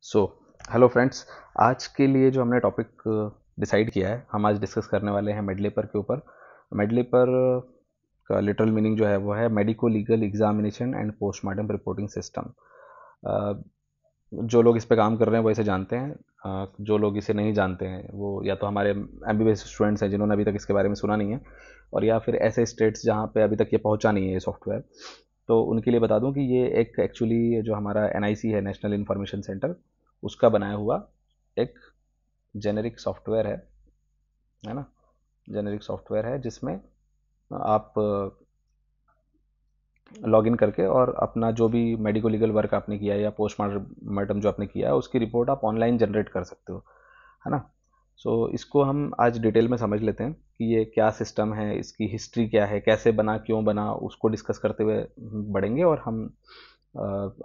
So hello friends, आज के लिए जो हमने टॉपिक डिसाइड किया है, हम आज डिस्कस करने वाले हैं मेडलेपर के ऊपर। मेडलेपर का लिटरल मीनिंग जो है वो है medico legal examination and postmortem reporting system. जो लोग इस पे काम कर रहे हैं वो इसे जानते हैं। जो लोग इसे नहीं जानते हैं वो या तो हमारे MBBS स्टूडेंट्स हैं जिन्होंने अभी तक इसके बारे में सुना नहीं है, और या फिर ऐसे स्टेट्स जहाँ पे अभी तक ये पहुँचा नहीं है ये सॉफ्टवेयर। तो उनके लिए बता दूं कि ये एक एक्चुअली जो हमारा NIC है, नेशनल इन्फॉर्मेशन सेंटर, उसका बनाया हुआ एक जेनेरिक सॉफ्टवेयर है ना। जेनेरिक सॉफ्टवेयर है जिसमें आप लॉगिन करके और अपना जो भी मेडिको लीगल वर्क आपने किया है या पोस्टमार्टम जो आपने किया है उसकी रिपोर्ट आप ऑनलाइन जनरेट कर सकते हो, है ना। सो इसको हम आज डिटेल में समझ लेते हैं कि ये क्या सिस्टम है, इसकी हिस्ट्री क्या है, कैसे बना, क्यों बना, उसको डिस्कस करते हुए बढ़ेंगे। और हम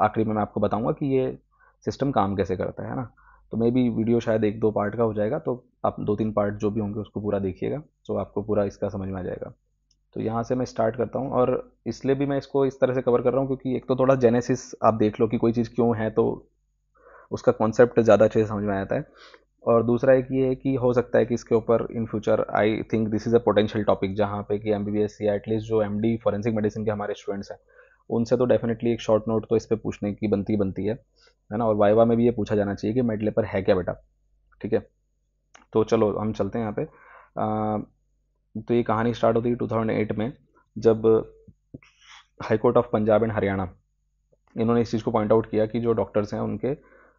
आखिरी में मैं आपको बताऊंगा कि ये सिस्टम काम कैसे करता है ना। तो मे बी वीडियो शायद 1-2 पार्ट का हो जाएगा, तो आप 2-3 पार्ट जो भी होंगे उसको पूरा देखिएगा, तो आपको पूरा इसका समझ में आ जाएगा। तो यहाँ से मैं स्टार्ट करता हूँ, और इसलिए भी मैं इसको इस तरह से कवर कर रहा हूँ क्योंकि एक तो थोड़ा जेनेसिस आप देख लो कि कोई चीज़ क्यों है, तो उसका कॉन्सेप्ट ज़्यादा अच्छे से समझ में आता है। और दूसरा एक ये है कि हो सकता है कि इसके ऊपर in future I think this is a potential topic जहाँ पे कि MBBS या एटलीस्ट जो MD फॉरेंसिक मेडिसिन के हमारे स्टूडेंट्स हैं उनसे तो डेफिनेटली एक शॉर्ट नोट तो इस पर पूछने की बनती है ना। और वाइवा में भी ये पूछा जाना चाहिए कि मेडलेपर है क्या बेटा। ठीक है, तो चलो हम चलते हैं यहाँ पे। तो ये कहानी स्टार्ट होती है 2008 में, जब high court of Punjab and Haryana इन्होंने इस चीज़ को पॉइंट आउट किया कि जो डॉक्टर्स हैं उनके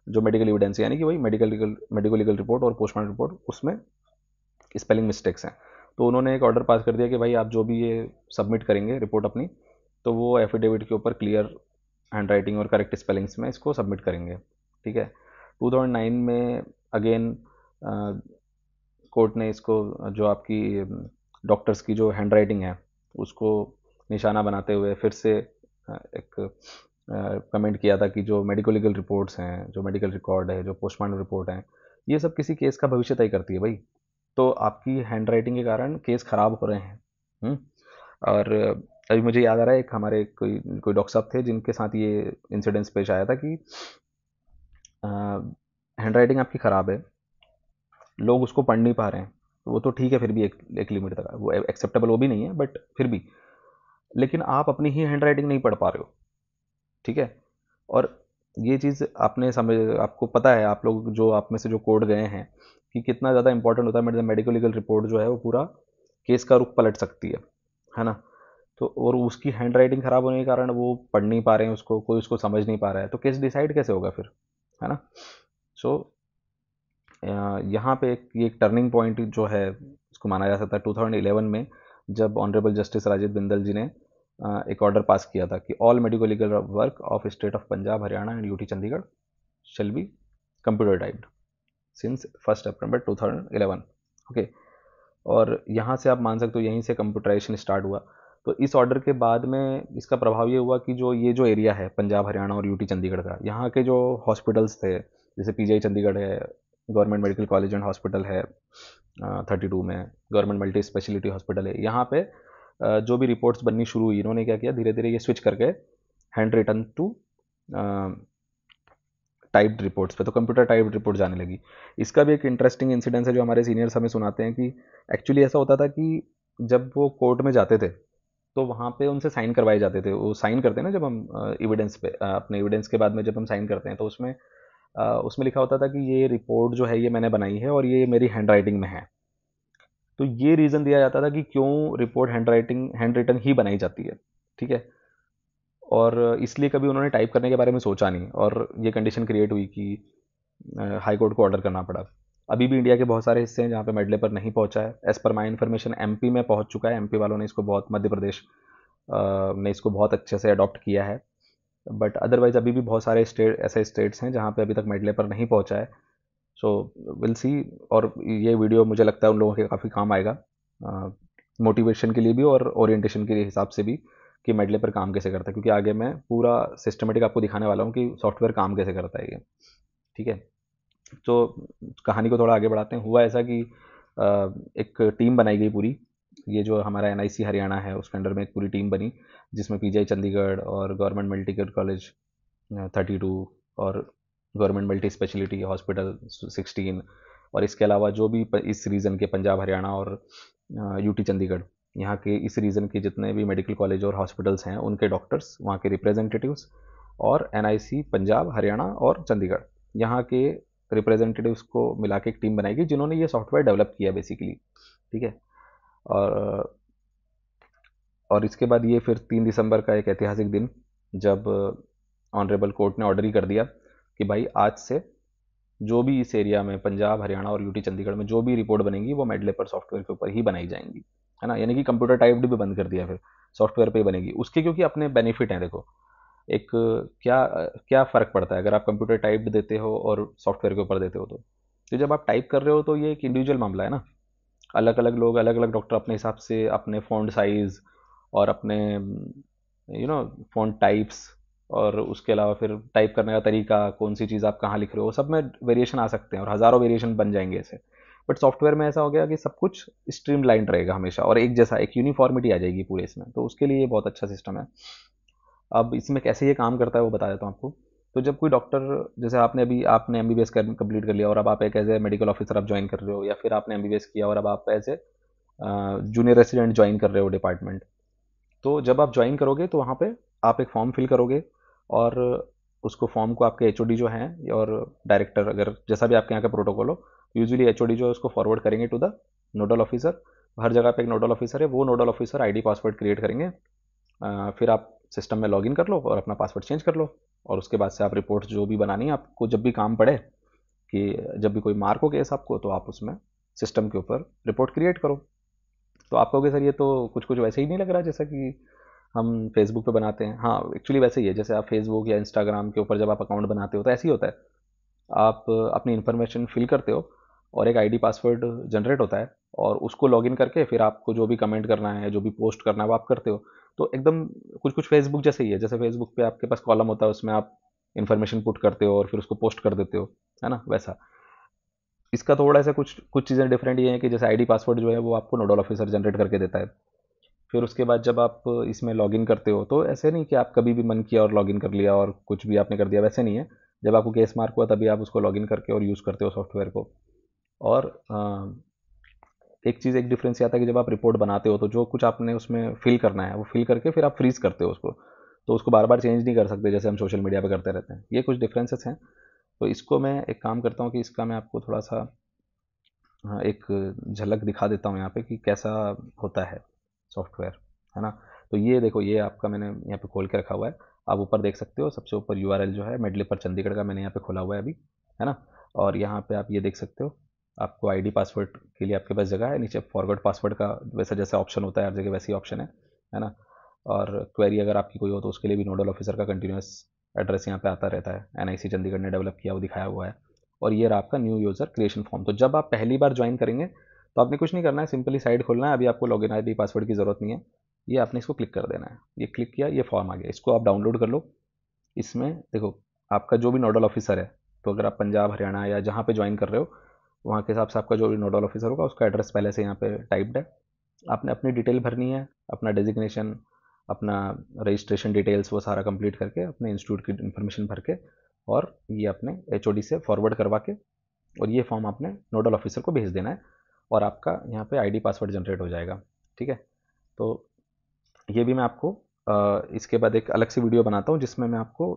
जो मेडिकल एविडेंस यानी कि वही मेडिकल लीगल रिपोर्ट और पोस्टमार्टम रिपोर्ट उसमें स्पेलिंग मिस्टेक्स हैं। तो उन्होंने एक ऑर्डर पास कर दिया कि भाई आप जो भी ये सबमिट करेंगे रिपोर्ट अपनी, तो वो एफिडेविट के ऊपर क्लियर हैंड राइटिंग और करेक्ट स्पेलिंग्स में इसको सबमिट करेंगे। ठीक है, 2009 में अगेन कोर्ट ने इसको जो आपकी डॉक्टर्स की जो हैंड राइटिंग है उसको निशाना बनाते हुए फिर से एक कमेंट किया था कि जो मेडिको लीगल रिपोर्ट्स हैं, जो मेडिकल रिकॉर्ड है, जो पोस्टमार्टम रिपोर्ट हैं, ये सब किसी केस का भविष्य तय करती है भाई। तो आपकी हैंड राइटिंग के कारण केस खराब हो रहे हैं। और अभी मुझे याद आ रहा है एक हमारे कोई कोई डॉक्टर साहब थे जिनके साथ ये इंसिडेंस पेश आया था कि हैंड राइटिंग आपकी ख़राब है, लोग उसको पढ़ नहीं पा रहे हैं, वो तो ठीक है, फिर भी एक लिमिट तक वो एक्सेप्टेबल वो भी नहीं है, बट फिर भी, लेकिन आप अपनी ही हैंड राइटिंग नहीं पढ़ पा रहे हो। ठीक है, और ये चीज़ आपने समझ, आपको पता है, आप लोग जो आप में से जो कोर्ट गए हैं, कि कितना ज़्यादा इंपॉर्टेंट होता है। मेडिको लीगल रिपोर्ट जो है वो पूरा केस का रुख पलट सकती है ना। तो और उसकी हैंड राइटिंग ख़राब होने के कारण वो पढ़ नहीं पा रहे हैं उसको, कोई उसको समझ नहीं पा रहा है, तो केस डिसाइड कैसे होगा फिर, है ना। सो यहाँ पे ये एक टर्निंग पॉइंट जो है इसको माना जा सकता है 2011 में, जब ऑनरेबल जस्टिस राजीव बिंदल जी ने एक ऑर्डर पास किया था कि all medico legal work of state of Punjab, Haryana and UT Chandigarh shall be computer typed since 1 April 2011। Okay, और यहाँ से आप मान सकते हो यहीं से कंप्यूटराइजेशन स्टार्ट हुआ। तो इस ऑर्डर के बाद में इसका प्रभाव ये हुआ कि जो एरिया है पंजाब, हरियाणा और UT चंडीगढ़ का, यहाँ के जो हॉस्पिटल्स थे, जैसे PGI चंडीगढ़ है, government medical college and hospital है 32 में, गवर्नमेंट मल्टी स्पेशलिटी हॉस्पिटल है, यहाँ पे जो भी रिपोर्ट्स बननी शुरू हुई, इन्होंने क्या किया, धीरे धीरे ये स्विच करके handwritten to typed reports पे, तो कंप्यूटर टाइप्ड रिपोर्ट जाने लगी। इसका भी एक इंटरेस्टिंग इंसिडेंस है जो हमारे सीनियर्स हमें सुनाते हैं कि एक्चुअली ऐसा होता था कि जब वो कोर्ट में जाते थे तो वहाँ पे उनसे साइन करवाए जाते थे। वो साइन करते हैं ना जब हम एविडेंस पे, अपने एविडेंस के बाद में जब हम साइन करते हैं, तो उसमें लिखा होता था कि ये रिपोर्ट जो है ये मैंने बनाई है और ये मेरी हैंड राइटिंग में है। तो ये रीज़न दिया जाता था कि क्यों रिपोर्ट हैंड रिटन ही बनाई जाती है। ठीक है, और इसलिए कभी उन्होंने टाइप करने के बारे में सोचा नहीं, और ये कंडीशन क्रिएट हुई कि हाई कोर्ट को ऑर्डर करना पड़ा। अभी भी इंडिया के बहुत सारे हिस्से हैं जहाँ पे मेडलेपर नहीं पहुंचा है। As per my information MP में पहुंच चुका है, MP वालों ने इसको बहुत, मध्य प्रदेश ने इसको बहुत अच्छे से अडॉप्ट किया है। बट अदरवाइज अभी भी बहुत सारे ऐसे स्टेट्स हैं जहाँ पे अभी तक मेडलेपर नहीं पहुंचा है। So will see. और ये वीडियो मुझे लगता है उन लोगों के काफ़ी काम आएगा, मोटिवेशन के लिए भी और ओरिएंटेशन के हिसाब से भी, कि मेडले पर काम कैसे करता है, क्योंकि आगे मैं पूरा सिस्टमेटिक आपको दिखाने वाला हूँ कि सॉफ्टवेयर काम कैसे करता है ये। ठीक है, तो कहानी को थोड़ा आगे बढ़ाते हैं। हुआ ऐसा कि एक टीम बनाई गई पूरी, ये जो हमारा NIC हरियाणा है उसके अंडर में एक पूरी टीम बनी, जिसमें PGI चंडीगढ़ और गवर्नमेंट मेडिकल कॉलेज 32 और गवर्नमेंट मल्टी स्पेशलिटी हॉस्पिटल 16, और इसके अलावा जो भी इस रीजन के पंजाब हरियाणा और यूटी चंडीगढ़, यहाँ के इस रीजन के जितने भी मेडिकल कॉलेज और हॉस्पिटल्स हैं उनके डॉक्टर्स, वहाँ के रिप्रेजेंटेटिव्स, और एनआईसी पंजाब हरियाणा और चंडीगढ़, यहाँ के रिप्रेजेंटेटिव्स को मिला के एक टीम बनाएगी जिन्होंने ये सॉफ्टवेयर डेवलप किया बेसिकली। ठीक है। और और इसके बाद ये फिर 3 दिसंबर का एक ऐतिहासिक दिन, जब ऑनरेबल कोर्ट ने ऑर्डर ही कर दिया कि भाई आज से जो भी इस एरिया में पंजाब हरियाणा और यूटी चंडीगढ़ में जो भी रिपोर्ट बनेगी वो मेडलेपर सॉफ्टवेयर के ऊपर ही बनाई जाएंगी, है ना। यानी कि कंप्यूटर टाइप्ड भी बंद कर दिया, फिर सॉफ्टवेयर पे ही बनेगी उसके, क्योंकि अपने बेनिफिट हैं। देखो एक क्या क्या फ़र्क पड़ता है अगर आप कंप्यूटर टाइप्ड देते हो और सॉफ्टवेयर के ऊपर देते हो तो जब आप टाइप कर रहे हो तो ये एक इंडिविजुअल मामला है ना। अलग अलग लोग, अलग अलग डॉक्टर अपने हिसाब से अपने फ़ॉन्ट साइज़ और अपने फ़ॉन्ट टाइप्स, और उसके अलावा फिर टाइप करने का तरीका, कौन सी चीज़ आप कहाँ लिख रहे हो, सब में वेरिएशन आ सकते हैं और हज़ारों वेरिएशन बन जाएंगे ऐसे। बट सॉफ्टवेयर में ऐसा हो गया कि सब कुछ स्ट्रीमलाइंड रहेगा हमेशा, और एक जैसा, एक यूनिफॉर्मिटी आ जाएगी पूरे इसमें, तो उसके लिए ये बहुत अच्छा सिस्टम है। अब इसमें कैसे ये काम करता है वो बता देता हूँ आपको। तो जब कोई डॉक्टर, जैसे आपने एमबीबीएस कंप्लीट कर लिया और अब आप एक एज ए मेडिकल ऑफिसर आप ज्वाइन कर रहे हो, या फिर आपने एमबीबीएस किया और अब आप as a junior resident join कर रहे हो डिपार्टमेंट, तो जब आप ज्वाइन करोगे तो वहाँ पे आप एक फॉर्म फिल करोगे, और उसको फॉर्म को आपके एचओडी जो हैं और डायरेक्टर, अगर जैसा भी आपके यहाँ का प्रोटोकॉल हो, यूजुअली एचओडी जो है उसको फॉरवर्ड करेंगे टू द नोडल ऑफिसर। हर जगह पे एक नोडल ऑफिसर है, वो nodal officer ID password create करेंगे। फिर आप सिस्टम में लॉगिन कर लो और अपना पासवर्ड चेंज कर लो, और उसके बाद से आप रिपोर्ट जो भी बनानी है आपको, जब भी काम पड़े कि जब भी कोई मार्क हो केस आपको, तो आप उसमें सिस्टम के ऊपर रिपोर्ट क्रिएट करो। तो आप कहोगे सर ये तो कुछ कुछ वैसे ही नहीं लग रहा जैसा कि हम फेसबुक पे बनाते हैं। हाँ, एक्चुअली वैसे ही है, जैसे आप फेसबुक या इंस्टाग्राम के ऊपर जब आप अकाउंट बनाते हो तो ऐसे ही होता है। आप अपनी इन्फॉर्मेशन फिल करते हो और एक आईडी पासवर्ड जनरेट होता है, और उसको लॉगिन करके फिर आपको जो भी कमेंट करना है, जो भी पोस्ट करना है वो आप करते हो। तो एकदम कुछ कुछ फेसबुक जैसे ही है, जैसे फेसबुक पे आपके पास कॉलम होता है, उसमें आप इन्फॉर्मेशन पुट करते हो और फिर उसको पोस्ट कर देते हो, है ना, वैसा। इसका थोड़ा सा कुछ कुछ चीज़ें डिफरेंट ये है कि जैसे आईडी पासवर्ड जो है वो आपको नोडल ऑफिसर जनरेट करके देता है। फिर उसके बाद जब आप इसमें लॉगिन करते हो तो ऐसे नहीं कि आप कभी भी मन किया और लॉगिन कर लिया और कुछ भी आपने कर दिया, वैसे नहीं है। जब आपको केस मार्क हुआ तभी आप उसको लॉगिन करके और यूज़ करते हो सॉफ्टवेयर को। और एक चीज़, एक डिफरेंस ये आता है कि जब आप रिपोर्ट बनाते हो तो जो कुछ आपने उसमें फिल करना है वो फिल करके फिर आप फ्रीज करते हो उसको, तो उसको बार बार चेंज नहीं कर सकते जैसे हम सोशल मीडिया पे करते रहते हैं। ये कुछ डिफरेंसेस हैं। तो इसको मैं एक काम करता हूँ कि इसका मैं आपको थोड़ा सा एक झलक दिखा देता हूँ यहाँ पे कि कैसा होता है सॉफ्टवेयर, है ना। तो ये देखो, ये आपका मैंने यहाँ पे खोल के रखा हुआ है। आप ऊपर देख सकते हो, सबसे ऊपर यूआरएल जो है मेडलेपर चंडीगढ़ का मैंने यहाँ पे खोला हुआ है अभी, है ना। और यहाँ पे आप ये देख सकते हो, आपको आईडी पासवर्ड के लिए आपके पास जगह है, नीचे फॉरवर्ड पासवर्ड का वैसा जैसा ऑप्शन होता है हर जगह वैसे ही ऑप्शन है ना। और क्वेरी अगर आपकी कोई हो तो उसके लिए भी नोडल ऑफिसर का कंटिन्यूस एड्रेस यहाँ पे आता रहता है, एनआईसी चंडीगढ़ ने डेवलप किया वो दिखाया हुआ है। और ये रहा आपका न्यू यूज़र क्रिएशन फॉर्म। तो जब आप पहली बार ज्वाइन करेंगे तो आपने कुछ नहीं करना है, सिंपली साइड खोलना है। अभी आपको लॉगिन आईडी पासवर्ड की ज़रूरत नहीं है, ये आपने इसको क्लिक कर देना है। ये क्लिक किया, ये फॉर्म आ गया, इसको आप डाउनलोड कर लो। इसमें देखो, आपका जो भी नोडल ऑफिसर है, तो अगर आप पंजाब हरियाणा या जहाँ पे ज्वाइन कर रहे हो वहाँ के हिसाब से आपका जो भी नोडल ऑफिसर होगा उसका एड्रेस पहले से यहाँ पे टाइप्ड है। आपने अपनी डिटेल भरनी है, अपना डेजिग्नेशन, अपना रजिस्ट्रेशन डिटेल्स, वो सारा कंप्लीट करके अपने इंस्टीट्यूट की इन्फॉर्मेशन भर के, और ये अपने एचओडी से फॉरवर्ड करवा के, और ये फॉर्म आपने नोडल ऑफिसर को भेज देना है, और आपका यहाँ पे आईडी पासवर्ड जनरेट हो जाएगा। ठीक है। तो ये भी मैं आपको इसके बाद एक अलग से वीडियो बनाता हूँ जिसमें मैं आपको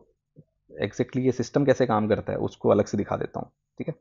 एग्जैक्टली ये सिस्टम कैसे काम करता है उसको अलग से दिखा देता हूँ। ठीक है।